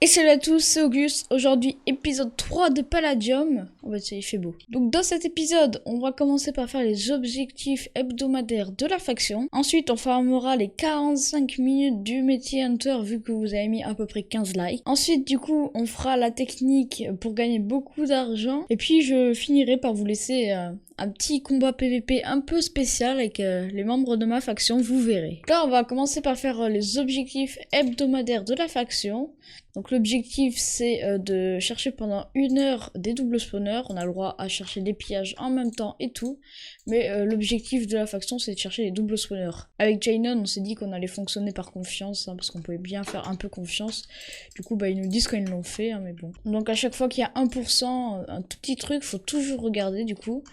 Et salut à tous, c'est Auguste. Aujourd'hui, épisode 3 de Palladium. Oh bah ça il fait beau. Donc dans cet épisode, on va commencer par faire les objectifs hebdomadaires de la faction. Ensuite, on farmera les 45 minutes du métier Hunter vu que vous avez mis à peu près 15 likes. Ensuite, du coup, on fera la technique pour gagner beaucoup d'argent. Et puis, je finirai par vous laisser un petit combat PVP un peu spécial avec les membres de ma faction, vous verrez. Là, on va commencer par faire les objectifs hebdomadaires de la faction. Donc l'objectif c'est de chercher pendant 1 heure des doubles spawners, on a le droit à chercher des pillages en même temps et tout, mais l'objectif de la faction c'est de chercher les doubles spawners. Avec Jainon on s'est dit qu'on allait fonctionner par confiance, hein, parce qu'on pouvait bien faire un peu confiance, du coup bah ils nous disent quand ils l'ont fait, hein, mais bon. Donc à chaque fois qu'il y a 1%, un tout petit truc, faut toujours regarder du coup.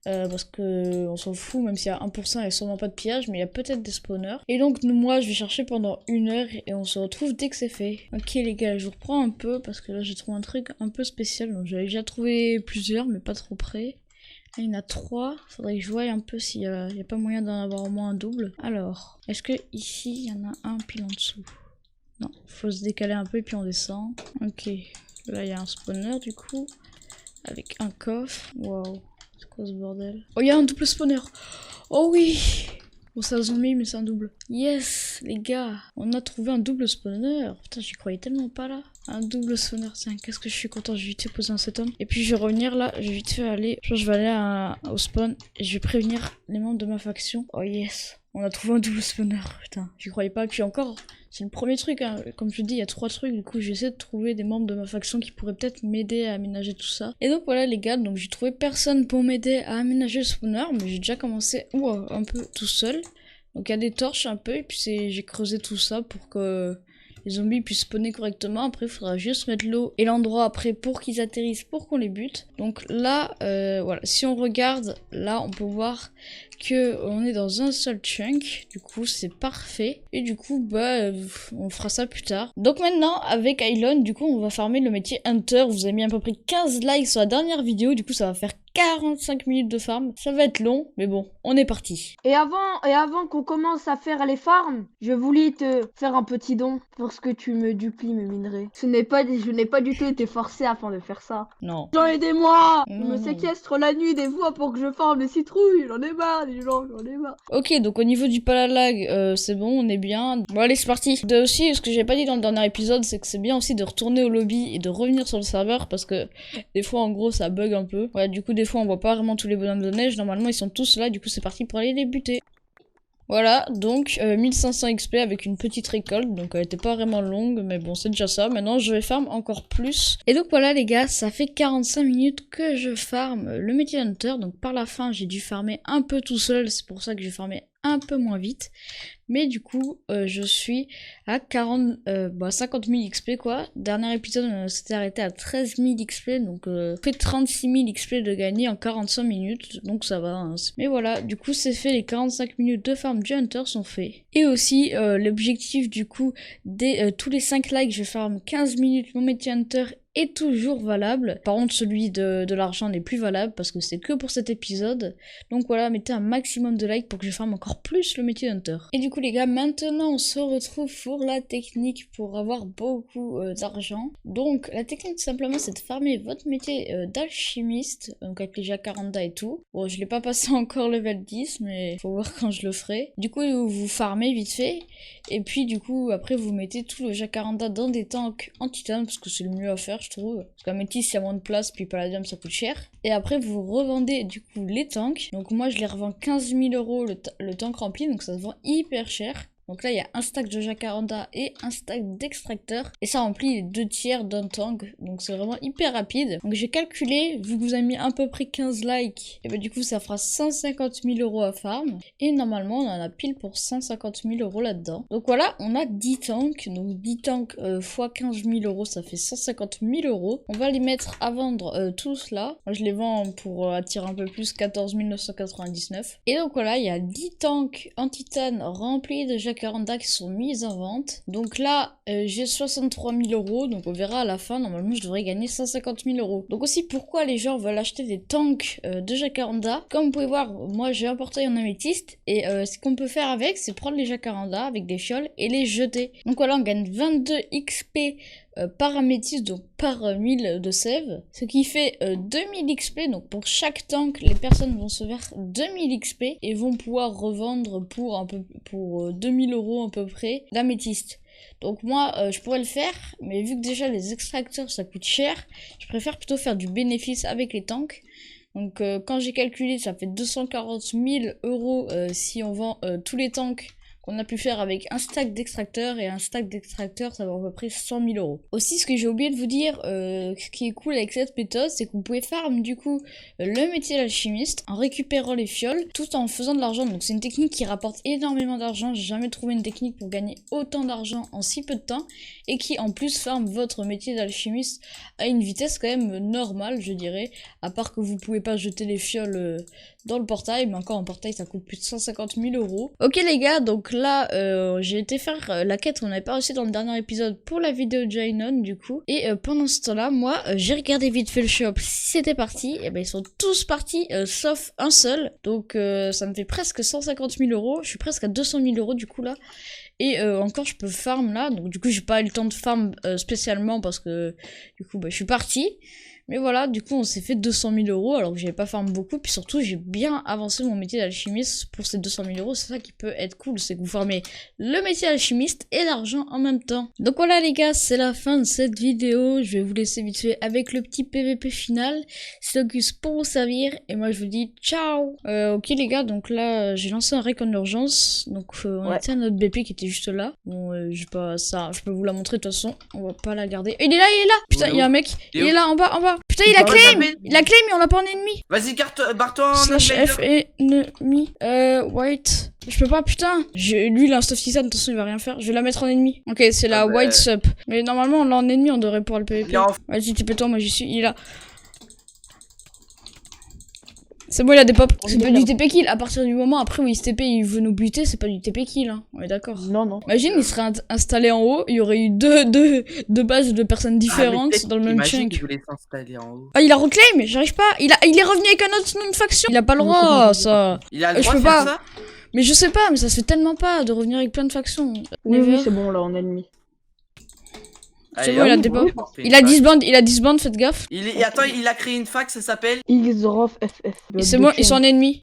Parce que on s'en fout, même s'il y a 1%, il n'y a sûrement pas de pillage, mais il y a peut-être des spawners. Et donc moi je vais chercher pendant 1 heure et on se retrouve dès que c'est fait. Ok les gars, je vous reprends un peu parce que là j'ai trouvé un truc un peu spécial. Donc j'avais déjà trouvé plusieurs mais pas trop près. Là, il y en a 3, faudrait que je voie un peu s'il y a pas moyen d'en avoir au moins un double. Alors, est-ce que ici il y en a un pile en dessous? Non, faut se décaler un peu et puis on descend. Ok, là il y a un spawner du coup, avec un coffre. Waouh. C'est quoi ce bordel? Oh, il y a un double spawner! Oh oui! Bon, c'est un zombie, mais c'est un double. Yes, les gars! On a trouvé un double spawner! Putain, j'y croyais tellement pas là. Un double spawner, tiens, qu'est-ce que je suis content, je vais vite fait poser un setum. Et puis je vais revenir là, je vais vite fait aller. Je pense que je vais aller au spawn et je vais prévenir les membres de ma faction. Oh yes! On a trouvé un double spawner, putain, j'y croyais pas. Et puis encore, c'est le premier truc, hein. Comme je dis, il y a 3 trucs, du coup j'essaie de trouver des membres de ma faction qui pourraient peut-être m'aider à aménager tout ça. Et donc voilà les gars, donc j'ai trouvé personne pour m'aider à aménager le spawner, mais j'ai déjà commencé un peu tout seul. Donc il y a des torches un peu, et puis j'ai creusé tout ça pour que les zombies puissent spawner correctement. Après il faudra juste mettre l'eau et l'endroit après pour qu'ils atterrissent, pour qu'on les bute. Donc là, voilà, si on regarde, là on peut voir que on est dans un seul chunk, du coup c'est parfait, et du coup bah on fera ça plus tard. Donc maintenant avec Ailon, du coup on va farmer le métier Hunter. Vous avez mis à peu près 15 likes sur la dernière vidéo, du coup ça va faire 45 minutes de farm, ça va être long, mais bon, on est parti. Et avant qu'on commence à faire les farms, je voulais te faire un petit don pour ce que tu me duplies mes minerais. Je n'ai pas du tout été forcé afin de faire ça. Non. Genre aidez-moi! Je Non, me non. séquestre la nuit des fois pour que je farme les citrouilles, j'en ai marre des gens, j'en ai marre. Ok, donc au niveau du palalag, c'est bon, on est bien. Bon allez, c'est parti. De aussi, ce que j'ai pas dit dans le dernier épisode, c'est que c'est bien aussi de retourner au lobby et de revenir sur le serveur, parce que des fois en gros ça bug un peu. Ouais, du coup des fois on voit pas vraiment tous les bonhommes de neige, normalement ils sont tous là, du coup c'est parti pour aller les buter. Voilà, donc 1500 XP avec une petite récolte, donc elle était pas vraiment longue, mais bon c'est déjà ça. Maintenant je vais farm encore plus. Et donc voilà les gars, ça fait 45 minutes que je farm le métier Hunter, donc par la fin j'ai dû farmer un peu tout seul, c'est pour ça que j'ai farmé un peu moins vite. Mais du coup, je suis à 50 000 XP quoi. Dernier épisode, on s'était arrêté à 13 000 XP, donc fait 36 000 XP de gagner en 45 minutes, donc ça va. Hein. Mais voilà, du coup c'est fait, les 45 minutes de farm du Hunter sont faits. Et aussi, l'objectif du coup, tous les 5 likes, je farm 15 minutes mon métier Hunter est toujours valable. Par contre celui de l'argent n'est plus valable parce que c'est que pour cet épisode. Donc voilà, mettez un maximum de likes pour que je farme encore plus le métier Hunter. Et du coup les gars, maintenant on se retrouve pour la technique pour avoir beaucoup d'argent. Donc la technique tout simplement c'est de farmer votre métier d'alchimiste, donc avec les jacaranda et tout. Bon je l'ai pas passé encore level 10 mais faut voir quand je le ferai. Du coup vous farmez vite fait et puis du coup après vous mettez tout le jacaranda dans des tanks en titane parce que c'est le mieux à faire je trouve. Parce qu'à Métis il y a moins de place puis Palladium ça coûte cher. Et après vous revendez du coup les tanks. Donc moi je les revends 15 000 € le tank rempli, donc ça se vend hyper cher. Donc là il y a un stack de jacaranda et un stack d'extracteur et ça remplit les 2 tiers d'un tank, donc c'est vraiment hyper rapide. Donc j'ai calculé, vu que vous avez mis à peu près 15 likes, et bah du coup ça fera 150 000 € à farm et normalement on en a pile pour 150 000 € là-dedans. Donc voilà, on a 10 tanks, donc 10 tanks x 15 000 € ça fait 150 000 €. On va les mettre à vendre tous là. Moi je les vends pour attirer un peu plus, 14 999. Et donc voilà, il y a 10 tanks en titane remplis de jacaranda qui sont mises en vente. Donc là, j'ai 63 000 €, donc on verra à la fin, normalement je devrais gagner 150 000 €. Donc aussi, pourquoi les gens veulent acheter des tanks de jacaranda? Comme vous pouvez voir, moi j'ai un portail en améthyste, et ce qu'on peut faire avec, c'est prendre les jacaranda avec des fioles et les jeter. Donc voilà, on gagne 22 XP par améthyste, donc par 1000 de sève, ce qui fait 2000 XP. Donc pour chaque tank, les personnes vont se faire 2000 XP et vont pouvoir revendre pour 2000 € à peu près d'améthyste. Donc moi, je pourrais le faire, mais vu que déjà les extracteurs ça coûte cher, je préfère plutôt faire du bénéfice avec les tanks. Donc quand j'ai calculé, ça fait 240 000 € si on vend tous les tanks qu'on a pu faire avec un stack d'extracteurs, et un stack d'extracteurs ça vaut à peu près 100 000 €. Aussi, ce que j'ai oublié de vous dire, ce qui est cool avec cette méthode, c'est que vous pouvez farm du coup le métier d'alchimiste en récupérant les fioles tout en faisant de l'argent. Donc c'est une technique qui rapporte énormément d'argent. J'ai jamais trouvé une technique pour gagner autant d'argent en si peu de temps, et qui en plus farm votre métier d'alchimiste à une vitesse quand même normale, je dirais, à part que vous pouvez pas jeter les fioles dans le portail, mais encore en portail ça coûte plus de 150 000 €. Ok les gars, donc là j'ai été faire la quête qu'on n'avait pas réussi dans le dernier épisode pour la vidéo de Jainon du coup, et pendant ce temps là moi j'ai regardé vite fait le shop si c'était parti, et ben ils sont tous partis sauf un seul, donc ça me fait presque 150 000 €, je suis presque à 200 000 € du coup là. Et encore je peux farm là, donc du coup j'ai pas eu le temps de farm spécialement parce que du coup je suis parti. Mais voilà, du coup on s'est fait 200 000 € alors que j'avais pas farm beaucoup, puis surtout j'ai bien avancé mon métier d'alchimiste pour ces 200 000 €, c'est ça qui peut être cool, c'est que vous farmez le métier d'alchimiste et l'argent en même temps. Donc voilà les gars, c'est la fin de cette vidéo, je vais vous laisser vite fait avec le petit PVP final, c'est Locus pour vous servir, et moi je vous dis ciao. Ok les gars, donc là j'ai lancé un rec en urgence, donc on était à notre BP qui était juste là, bon je peux vous la montrer de toute façon, on va pas la garder. Il est là, putain il y a un mec, il est là en bas. Putain, il a claim, mais on l'a pas en ennemi. Vas-y, barre-toi en Slash F ennemi. White. Je peux pas, putain. Lui, il a un stuff season, attention, il va rien faire. Je vais la mettre en ennemi. Ok, c'est la white sup. Mais normalement, on l'a en ennemi, on devrait pouvoir le PVP. Vas-y, TP-toi, moi j'y suis. Il est là. C'est bon, il a des pop. C'est pas du TP kill. À partir du moment après où il se TP, il veut nous buter, c'est pas du TP kill. Hein. On est d'accord. Non. Imagine, il serait installé en haut, il y aurait eu deux bases de personnes différentes dans le même chunk. Ah, il a reclaim, j'arrive pas. Il est revenu avec un autre nom de faction. Il a pas le droit, ça. Il a le droit de faire ça. Mais je sais pas, mais ça se fait tellement pas de revenir avec plein de factions. Oui, c'est bon, là, en ennemi. C'est bon, il a des pop. Il a disband, faites gaffe. Attends, il a créé une fac, ça s'appelle Xrof FF. C'est bon, ils sont en ennemi.